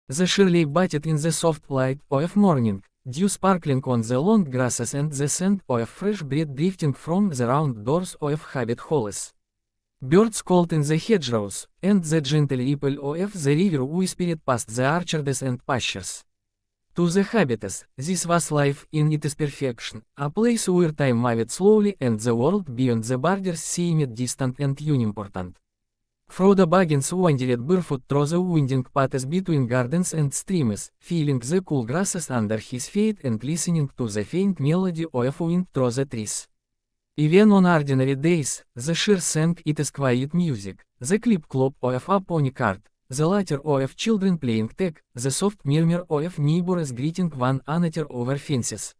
The Shire lay bathed in the soft light of morning, dew sparkling on the long grasses and the scent of fresh breath drifting from the round doors of Hobbit halls. Birds called in the hedgerows, and the gentle ripple of the river whispered past the orchards and pastures. To the Hobbits, this was life in its perfection, a place where time moved slowly and the world beyond the borders seemed distant and unimportant. Frodo Baggins wandered barefoot through the winding paths between gardens and streams, feeling the cool grasses under his feet and listening to the faint melody of wind through the trees. Even on ordinary days, the Shire sang its quiet music, the clip-clop of a pony cart, the laughter of children playing tag, the soft murmur of neighbors greeting one another over fences.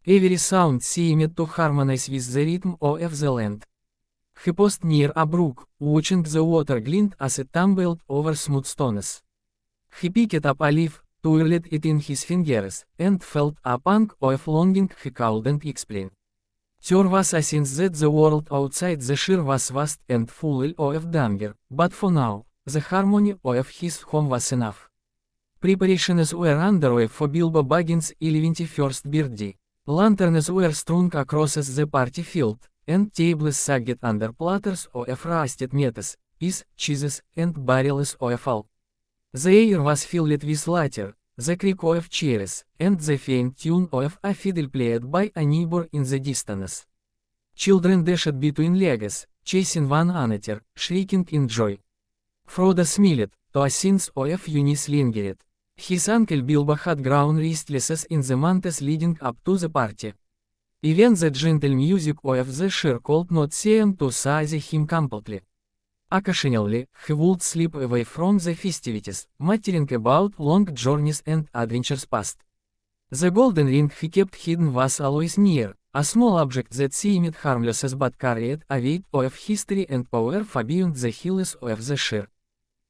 Every sound seemed to harmonize with the rhythm of the land. He paused near a brook, watching the water glint as it tumbled over smooth stones. He picked up a leaf, twirled it in his fingers, and felt a pang of longing he couldn't explain. There was a sense that the world outside the Shire was vast and full of danger, but for now, the harmony of his home was enough. Preparations were underway for Bilbo Baggins' 11th birthday. Lanterns were strung across the party field, and tables sagged under platters of roasted meats, peas, cheeses, and barrels of ale. The air was filled with laughter, the creak of chairs, and the faint tune of a fiddle played by a neighbor in the distance. Children dashed between legs, chasing one another, shrieking in joy. Frodo smiled, to a sense of unease lingered. His uncle Bilbo had grown restless in the months leading up to the party. Even the gentle music of the Shire could not seem to soothe him completely. Occasionally, he would slip away from the festivities, muttering about long journeys and adventures past. The golden ring he kept hidden was always near, a small object that seemed harmless but carried a weight of history and power far beyond the hills of the Shire.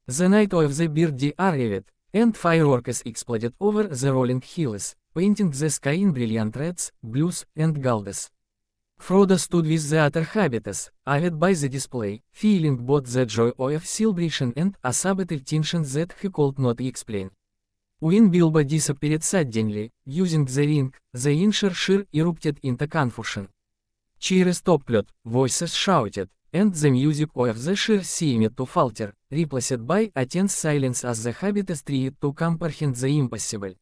The night of the birthday arrived, and fireworks exploded over the rolling hills, painting the sky in brilliant reds, blues, and golds. Frodo stood with the other Hobbits, awed by the display, feeling both the joy of celebration and a subtle tension that he could not explain. When Bilbo disappeared suddenly, using the ring, the entire Shire erupted into confusion. Cheers toppled, voices shouted, and the music of the Shire seemed to falter, replaced by a tense silence as the Hobbits tried to comprehend the impossible.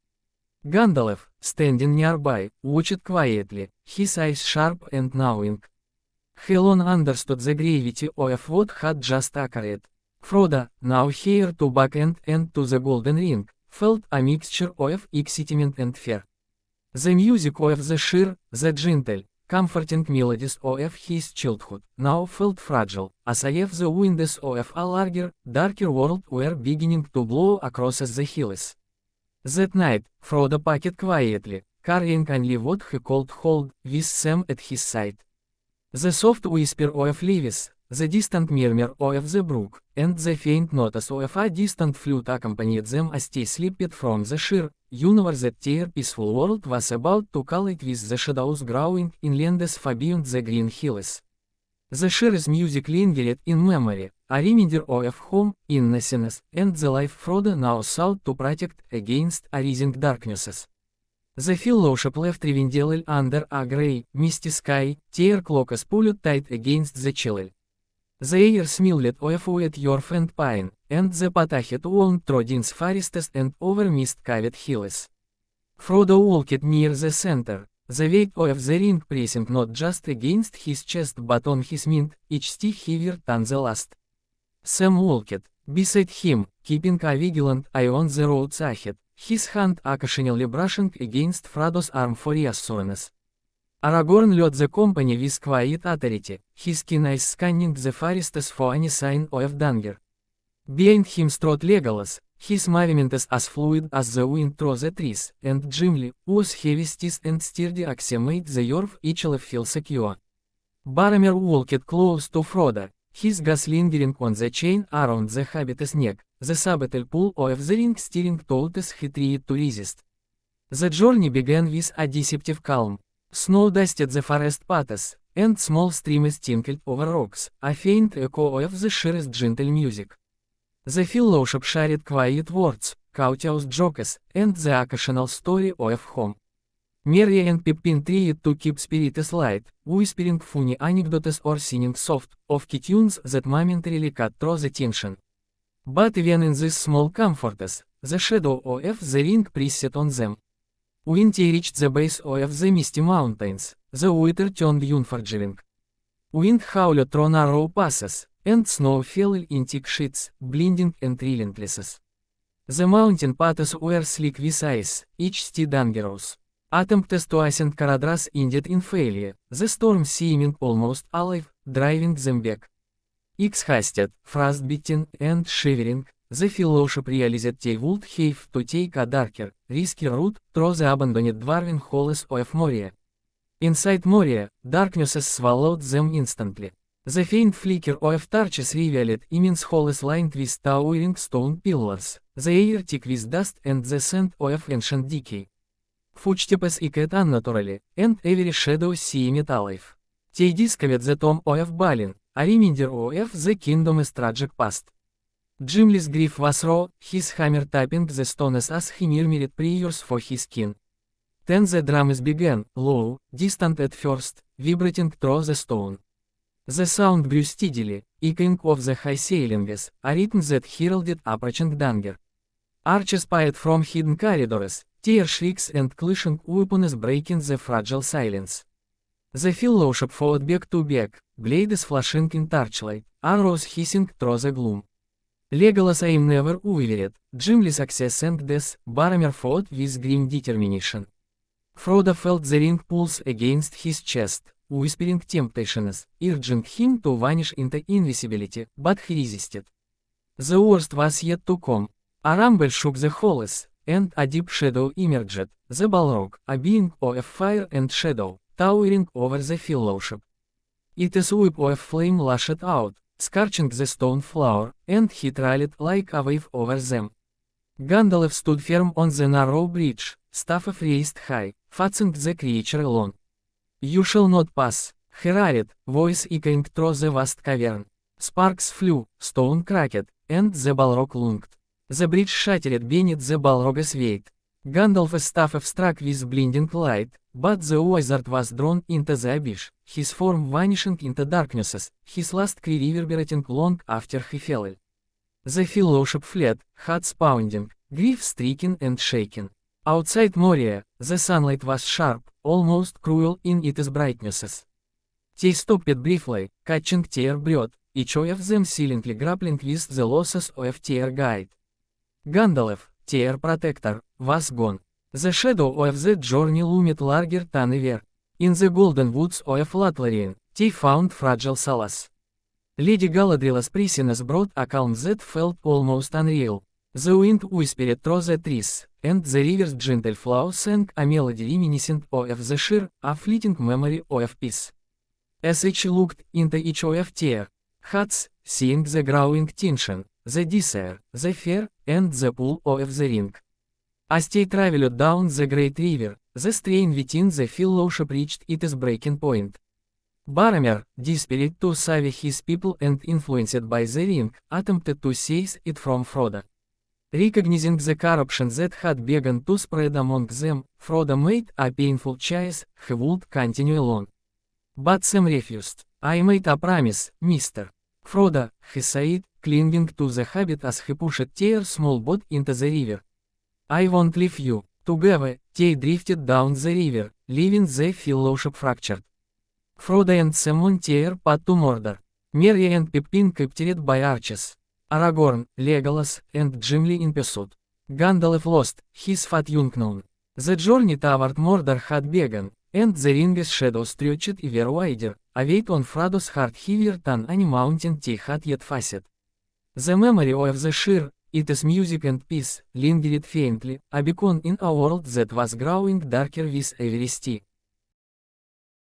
Gandalf, standing nearby, watched quietly, his eyes sharp and knowing. He alone understood the gravity of what had just occurred. Frodo, now heir to Back and to the Golden Ring, felt a mixture of excitement and fear. The music of the Shire, the gentle, comforting melodies of his childhood, now felt fragile, as if the winds of a larger, darker world were beginning to blow across the hills. That night, Frodo packed quietly, carrying only what he could hold, with Sam at his side. The soft whisper of leaves, the distant murmur of the brook, and the faint notes of a distant flute accompanied them as they slipped from the Shire, universe that their peaceful world was about to collide with the shadows growing in lands far beyond the green hills. The Shire's music lingered in memory, a reminder of home, innocence, and the life Frodo now sought to protect against a rising darknesses. The fellowship left Rivendell under a grey, misty sky, their cloaks pulled tight against the chill. The air smelled of wet earth and pine, and the path ahead wound through dense forests and over mist-covered hills. Frodo walked near the center, the weight of the ring pressing not just against his chest but on his mind, each step heavier than the last. Sam walked beside him, keeping a vigilant eye on the roads ahead, his hand occasionally brushing against Frodo's arm for reassurance. Aragorn led the company with quiet authority, his keen eyes scanning the forests for any sign of danger. Behind him strode Legolas, his movements as fluid as the wind through the trees, and Gimli, whose heavy steeds and sturdy axe made the earth easily feel secure. Boromir walked close to Frodo, his gaze lingering on the chain around the Hobbit's neck, the subtle pull of the ring steering towards he tried to resist. The journey began with a deceptive calm. Snow dusted the forest paths, and small streams tinkled over rocks, a faint echo of the Shire's gentle music. The fellowship shared quiet words, courteous jokes, and the occasional story of home. Moria and Pippin tried to keep spirits light, whispering funny anecdotes or singing soft, off-key tunes that momentarily cut through the tension. But even in these small comforts, the shadow of the ring pressed on them. When they reached the base of the Misty Mountains, the weather turned unforgiving. Wind howled through narrow passes, and snow fell in thick sheets, blinding and relentless. The mountain paths were slick with ice, each steep dangerous. Attempts to ascend Caradhras ended in failure, the storm seeming almost alive, driving them back. Exhausted, frostbitten, and shivering, the fellowship realized they would have to take a darker, risky route through the abandoned dwarven halls of Moria. Inside Moria, darkness swallowed them instantly. The faint flicker of torches revealed immense halls lined with towering stone pillars, the air thick with dust and the scent of ancient decay. Footsteps echoed unnaturally, and every shadow seemed alive. They discovered the tomb of Balin, a reminder of the kingdom's tragic past. Gimli's grief was raw, his hammer tapping the stones as he murmured prayers for his kin. Then the drums began, low, distant at first, vibrating through the stone. The sound grew steadily, echoing of the high ceilings, a rhythm that heralded approaching danger. Archers pied from hidden corridors, tear shrieks and clashing weapons breaking the fragile silence. The fellowship fought back to back, blades flashing in torchlight, arrows hissing through the gloom. Legolas' aim never wavered, Gimli's success and death, Boromir fought with grim determination. Frodo felt the ring pulse against his chest, whispering temptations, urging him to vanish into invisibility, but he resisted. The worst was yet to come. A rumble shook the halls, and a deep shadow emerged, the Balrog, a being of fire and shadow, towering over the fellowship. Its whip of flame lashed out, scorching the stone floor, and he trailed like a wave over them. Gandalf stood firm on the narrow bridge, staff raised high, facing the creature alone. "You shall not pass," he roared, voice echoing through the vast cavern. Sparks flew, stone cracked, and the Balrog lunged. The bridge shattered beneath the Balrog's weight. Gandalf's staff struck with blinding light, but the wizard was drawn into the abyss, his form vanishing into darknesses, his last cry reverberating long after he fell. The fellowship fled, hearts pounding, grief-stricken and shaken. Outside Moria, the sunlight was sharp, almost cruel in its brightnesses. They stopped briefly, catching their breath, each of them silently grappling with the losses of their guide. Gandalf, their protector, was gone. The shadow of that journey loomed larger than ever. In the golden woods of Lothlórien, they found fragile solace. Lady Galadriel's presence brought a calm that felt almost unreal. The wind whispered through the trees, and the river's gentle flow sang a melody reminiscent of the Shire, a fleeting memory of peace. As each looked into each of their hearts, seeing the growing tension, the desire, the fear, and the pull of the ring. As they traveled down the great river, the strain within the fellowship reached its breaking point. Boromir, desperate to save his people and influenced by the ring, attempted to seize it from Frodo. Recognizing the corruption that had begun to spread among them, Frodo made a painful choice: he would continue alone. But Sam refused. "I made a promise, Mr. Frodo," he said, clinging to the Hobbit as he pushed their small boat into the river. "I won't leave you." Together, they drifted down the river, leaving the fellowship fractured. Frodo and Sam on their path to Mordor. Merry and Pippin captured by archers. Aragorn, Legolas, and Gimli in pursuit. Gandalf lost, his fat young known. The journey toward Mordor had begun, and the ring's shadow stretched ever wider, a weight on Frodo's heart heavier than any mountain they had yet faced. The memory of the Shire, its music and peace, lingered faintly, a beacon in a world that was growing darker with every step.